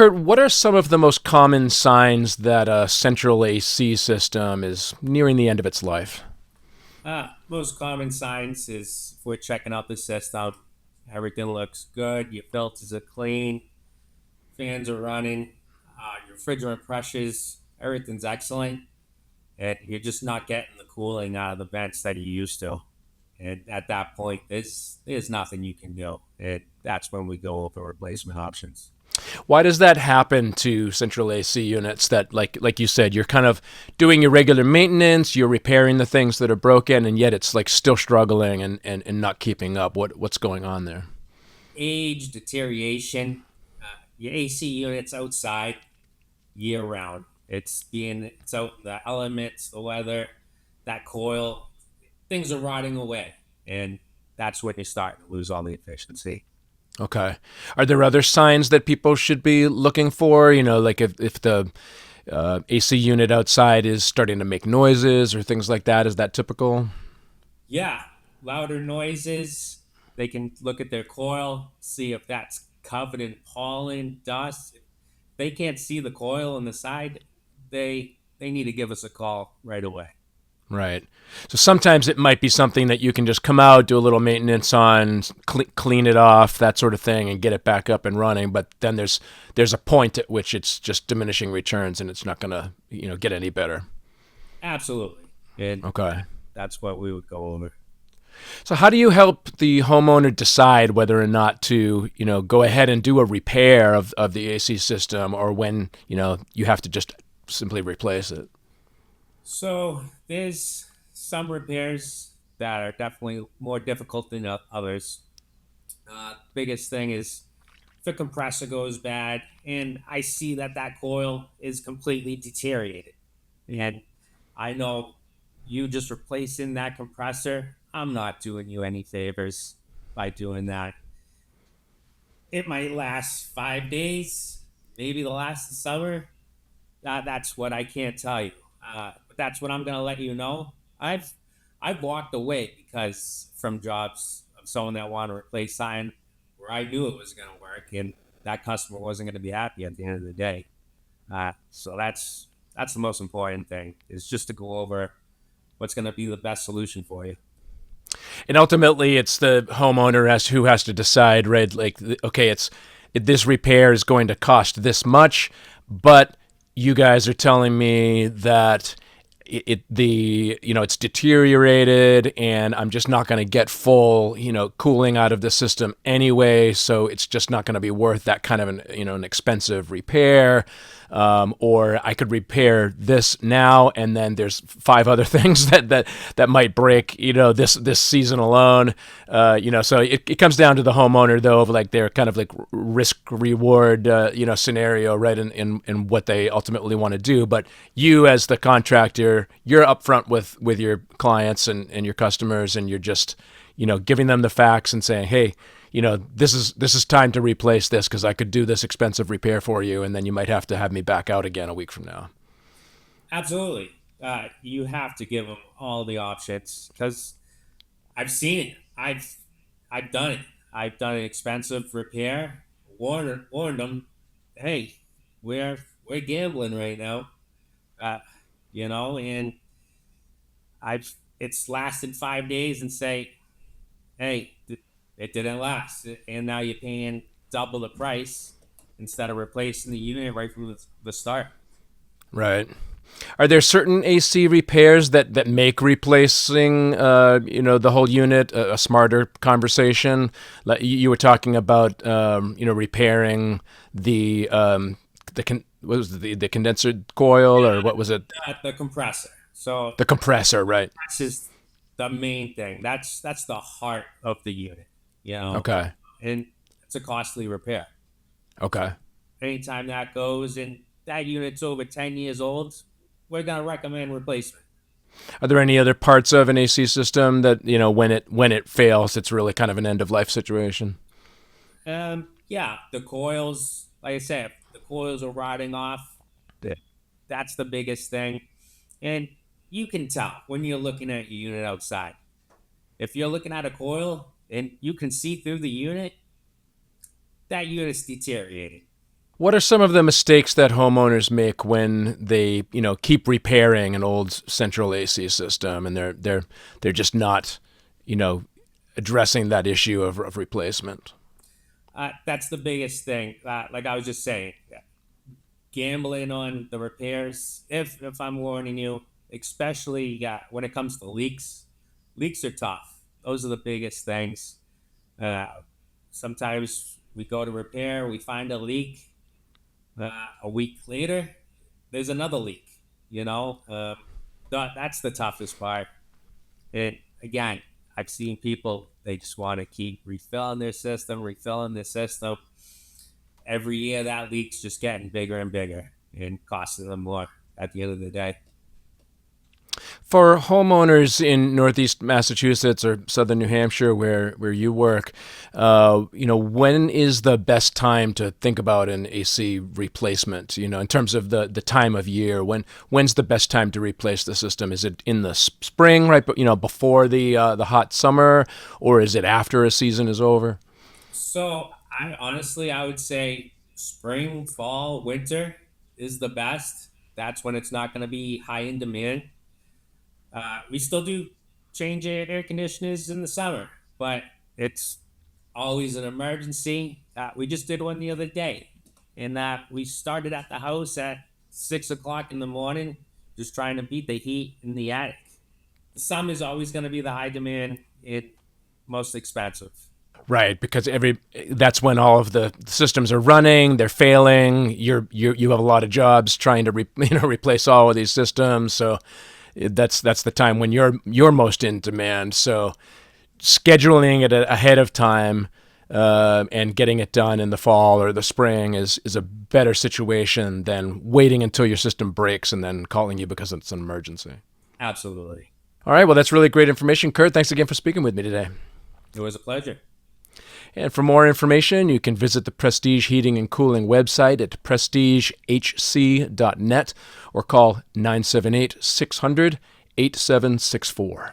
Curt, what are some of the most common signs that a central AC system is nearing the end of its life? Most common signs is if we're checking out the system, everything looks good, your filters are clean, fans are running, your refrigerant pressures, everything's excellent, and you're just not getting the cooling out of the vents that you used to. And at that point, there's nothing you can do. And that's when we go over replacement options. Why does that happen to central AC units that like you said, you're kind of doing your regular maintenance, you're repairing the things that are broken, and yet it's like still struggling and not keeping up? What's going on there? Age, deterioration, your AC units outside year round. It's out in the elements, the weather, that coil, things are rotting away, and that's when you're starting to lose all the efficiency. Okay. Are there other signs that people should be looking for? Like if the AC unit outside is starting to make noises or things like that. Is that typical? Yeah, louder noises. They can look at their coil, see if that's covered in pollen, dust. If they can't see the coil on the side, they need to give us a call right away. Right. So sometimes it might be something that you can just come out, do a little maintenance on, clean it off, that sort of thing, and get it back up and running. But then there's a point at which it's just diminishing returns, and it's not going to get any better. Absolutely, and Okay. that's what we would go over. So how do you help the homeowner decide whether or not to go ahead and do a repair of the AC system, or when you have to just simply replace it? So there's some repairs that are definitely more difficult than others. Biggest thing is if a compressor goes bad and I see that that coil is completely deteriorated, and I know you just replacing that compressor, I'm not doing you any favors by doing that. It might last 5 days, maybe the last of summer. That's what I can't tell you. But that's what I'm gonna let you know. I've walked away because from jobs of someone that wanted to replace sign where I knew it was gonna work and that customer wasn't gonna be happy at the end of the day. So that's the most important thing is just to go over what's gonna be the best solution for you. And ultimately, it's the homeowner who has to decide, right? Like, okay, this repair is going to cost this much, but you guys are telling me that it's deteriorated and I'm just not going to get full cooling out of the system anyway, so it's just not going to be worth that kind of an expensive repair. Or I could repair this now, and then there's five other things that might break, this season alone. So it comes down to the homeowner, though, of like their kind of like risk reward, scenario, right? In what they ultimately want to do. But you, as the contractor, you're upfront with your clients and your customers, and you're just, giving them the facts and saying, hey, this is time to replace this because I could do this expensive repair for you, and then you might have to have me back out again a week from now. Absolutely. You have to give them all the options because I've seen it. I've done it. I've done an expensive repair. Warned them, hey, we're gambling right now. Uh, and I've it's lasted 5 days and say, hey, it didn't last, and now you're paying double the price instead of replacing the unit right from the start. Right. Are there certain AC repairs that make replacing, the whole unit a smarter conversation? Like you were talking about, repairing what was the condenser coil, or what was it? The compressor. So The compressor, right? this is the main thing. That's the heart of the unit, Okay. and it's a costly repair. Okay. Anytime that goes and that unit's over 10 years old, we're gonna recommend replacement. Are there any other parts of an AC system that when it fails, it's really kind of an end of life situation? Yeah, the coils, like I said, the coils are rotting off. That's the biggest thing, and you can tell when you're looking at your unit outside. If you're looking at a coil and you can see through the unit, that unit's deteriorated. What are some of the mistakes that homeowners make when they, keep repairing an old central AC system and they're just not, you know, addressing that issue of replacement? That's the biggest thing. Like I was just saying, gambling on the repairs. If I'm warning you, especially when it comes to leaks, leaks are tough. Those are the biggest things. Uh, Sometimes we go to repair, we find a leak. A week later, there's another leak. You know, that's the toughest part. And again, I've seen people, they just want to keep refilling their system. Every year, that leak's just getting bigger and bigger and costing them more at the end of the day. For homeowners in Northeast Massachusetts or Southern New Hampshire, where you work, when is the best time to think about an AC replacement? In terms of the time of year, when's the best time to replace the system? Is it in the spring, right? But before the hot summer, or is it after a season is over? So, I would say spring, fall, winter is the best. That's when it's not going to be high in demand. We still do change air conditioners in the summer, but it's always an emergency. We just did one the other day, and we started at the house at 6 o'clock in the morning, just trying to beat the heat in the attic. The summer is always going to be the high demand, most expensive. Right, because that's when all of the systems are running, they're failing. You have a lot of jobs trying to replace all of these systems, so that's the time when you're most in demand. So scheduling it ahead of time and getting it done in the fall or the spring is a better situation than waiting until your system breaks and then calling you because it's an emergency. Absolutely. All right, well, that's really great information. Curt, thanks again for speaking with me today. It was a pleasure. And for more information, you can visit the Prestige Heating and Cooling website at prestigehc.net or call 978-600-8764.